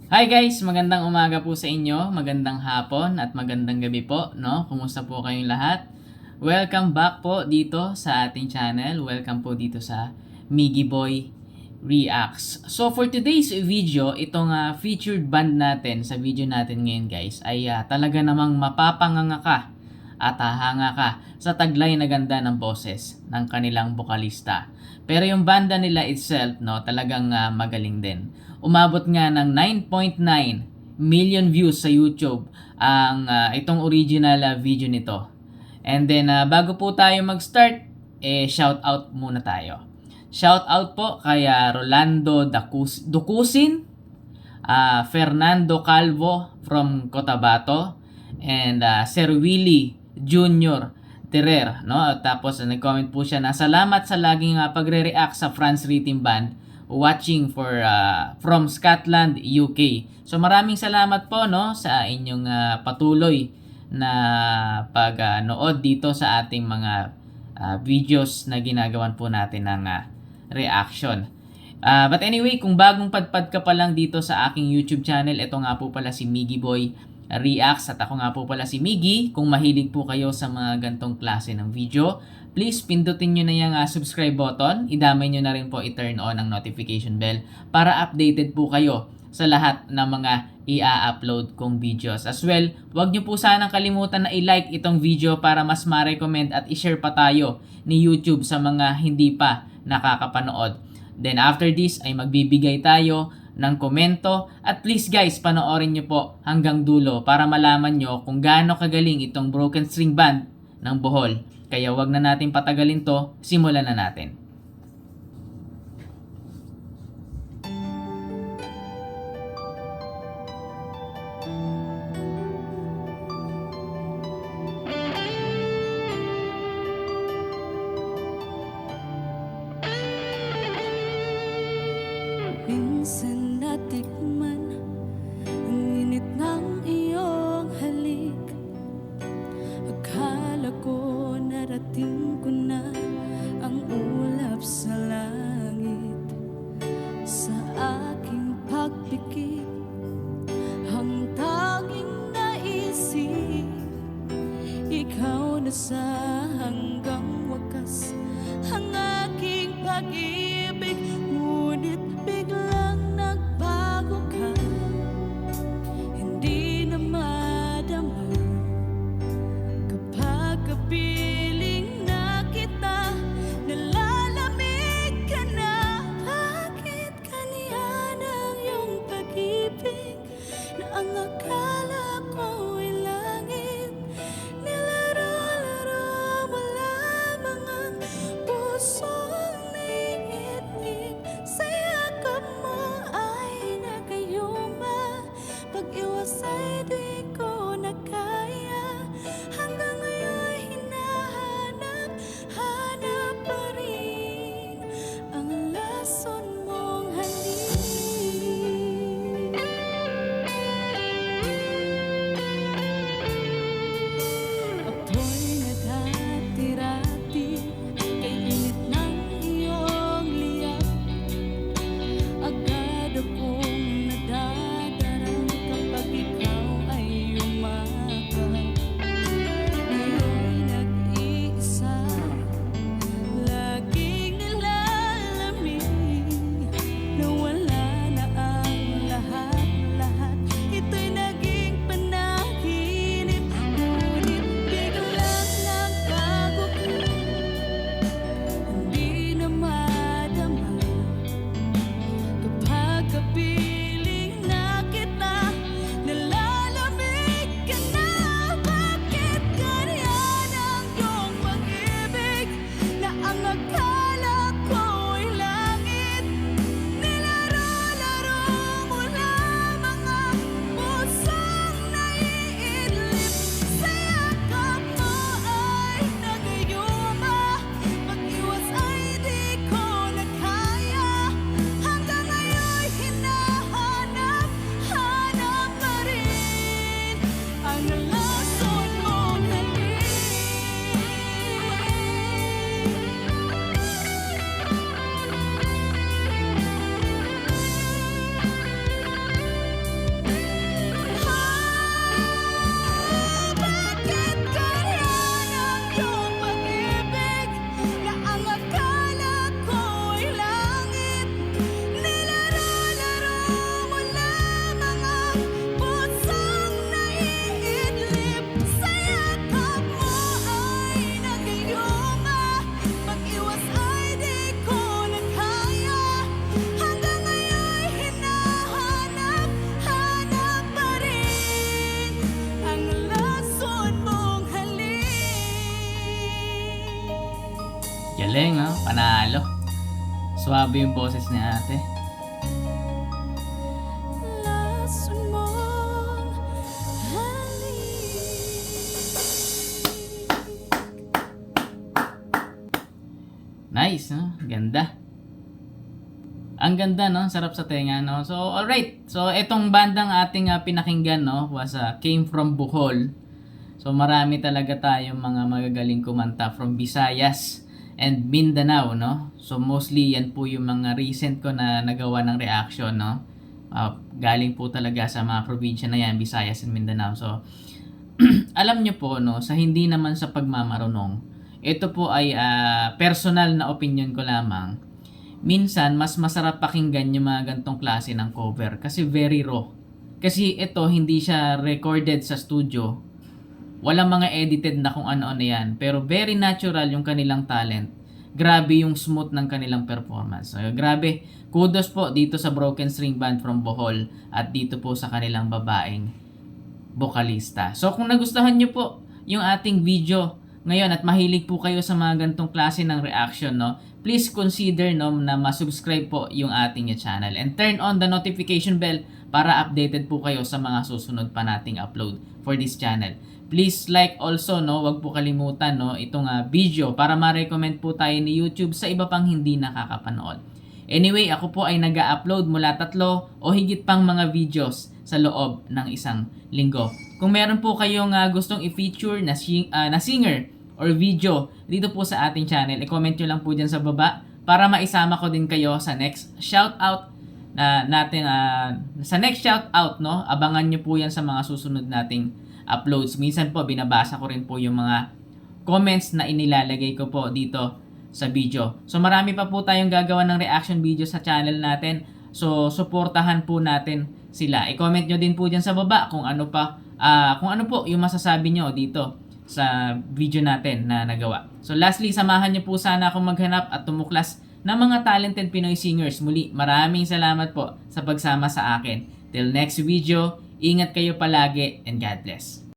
Hi guys, magandang umaga po sa inyo, magandang hapon at magandang gabi po, no? Kumusta po kayong lahat? Welcome back po dito sa ating channel. Welcome po dito sa Miggy Boy Reacts. So for today's video, itong featured band natin sa video natin ngayon guys ay talaga namang mapapanganga ka at hahanga ka sa taglay na ganda ng boses ng kanilang bokalista. Pero yung banda nila itself, no, talagang magaling din. Umabot nga ng 9.9 million views sa YouTube ang itong original video nito. And then bago po tayo mag-start, shout out muna tayo. Shout out po kay Rolando Ducusin, Fernando Calvo from Cotabato, and Sir Willie Jr. Terer, no? Tapos nag-comment po siya na salamat sa laging pagre-react sa France Rhythm Band, watching from Scotland, UK. So maraming salamat po, no, sa inyong patuloy na pagnood dito sa ating mga videos na ginagawan po natin ng reaction. But anyway, kung bagong padpad ka pa lang dito sa aking YouTube channel, ito nga po pala si Miggy Boy Reacts at ako nga po pala si Miggy. Kung mahilig po kayo sa mga gantong klase ng video, please pindutin nyo na yung subscribe button. Idamay nyo na rin po i-turn on ang notification bell para updated po kayo sa lahat ng mga i-upload kong videos. As well, huwag nyo po sanang kalimutan na i-like itong video para mas ma-recommend at i-share pa tayo ni YouTube sa mga hindi pa nakakapanood. Then after this ay magbibigay tayo ng komento at please guys, panoorin nyo po hanggang dulo para malaman nyo kung gaano kagaling itong Broken String Band ng Bohol. Kaya wag na natin patagalin to, simulan na natin. Minsan natikman ang init ng iyong halik. Akala ko narating ko na ang ulap sa langit. Sa aking pagpikit, ang tanging naisip, ikaw na sa hanggang wakas ang aking pag-ibig. Ngunit biglang nagbago ka, hindi na madama kapag kapiling na kita, nalalamig ka na. Bakit kaniyan ang iyong pag-ibig na ang akala ko ay langit? Nilaro-laro Galing, no? Panalo. Swabe yung boses ni ate. Lason mong halik. Nice, no? Ganda. Ang ganda, no? Sarap sa tenga, no? So, alright. So, itong bandang ating pinakinggan, no? Was Came from Bohol. So, marami talaga tayong mga magagaling kumanta from Visayas and Mindanao, no? So, mostly yan po yung mga recent ko na nagawa ng reaction, no? Galing po talaga sa mga probinsya na yan, Visayas and Mindanao. So, alam nyo po, no? Sa hindi naman sa pagmamarunong, ito po ay personal na opinion ko lamang. Minsan, mas masarap pakinggan yung mga gantong klase ng cover kasi very raw. Kasi ito, hindi siya recorded sa studio. Walang mga edited na kung ano-ano yan. Pero very natural yung kanilang talent. Grabe yung smooth ng kanilang performance. Grabe. Kudos po dito sa Broken String Band from Bohol at dito po sa kanilang babaeng bokalista. So kung nagustuhan nyo po yung ating video ngayon at mahilig po kayo sa mga gantong klase ng reaction, no, please consider, no, na ma-subscribe po yung ating channel and turn on the notification bell para updated po kayo sa mga susunod pa nating upload for this channel. Please like also, no, wag po kalimutan, no, itong video para ma-recommend po tayo ni YouTube sa iba pang hindi nakakapanood. Anyway, ako po ay nag-upload mula 3 o higit pang mga videos sa loob ng isang linggo. Kung meron po kayong gustong i-feature na singer or video dito po sa ating channel, i-comment nyo lang po dyan sa baba para maisama ko din kayo sa next shoutout natin. Sa next shoutout, no, abangan nyo po yan sa mga susunod nating uploads. Minsan po binabasa ko rin po yung mga comments na inilalagay ko po dito sa video. So marami pa po tayong gagawa ng reaction video sa channel natin. So suportahan po natin sila. I-comment nyo din po dyan sa baba kung ano pa kung ano po yung masasabi nyo dito sa video natin na nagawa. So lastly, samahan nyo po sana akong maghanap at tumuklas ng mga talented Pinoy singers. Muli, maraming salamat po sa pagsama sa akin. Till next video, ingat kayo palagi and God bless.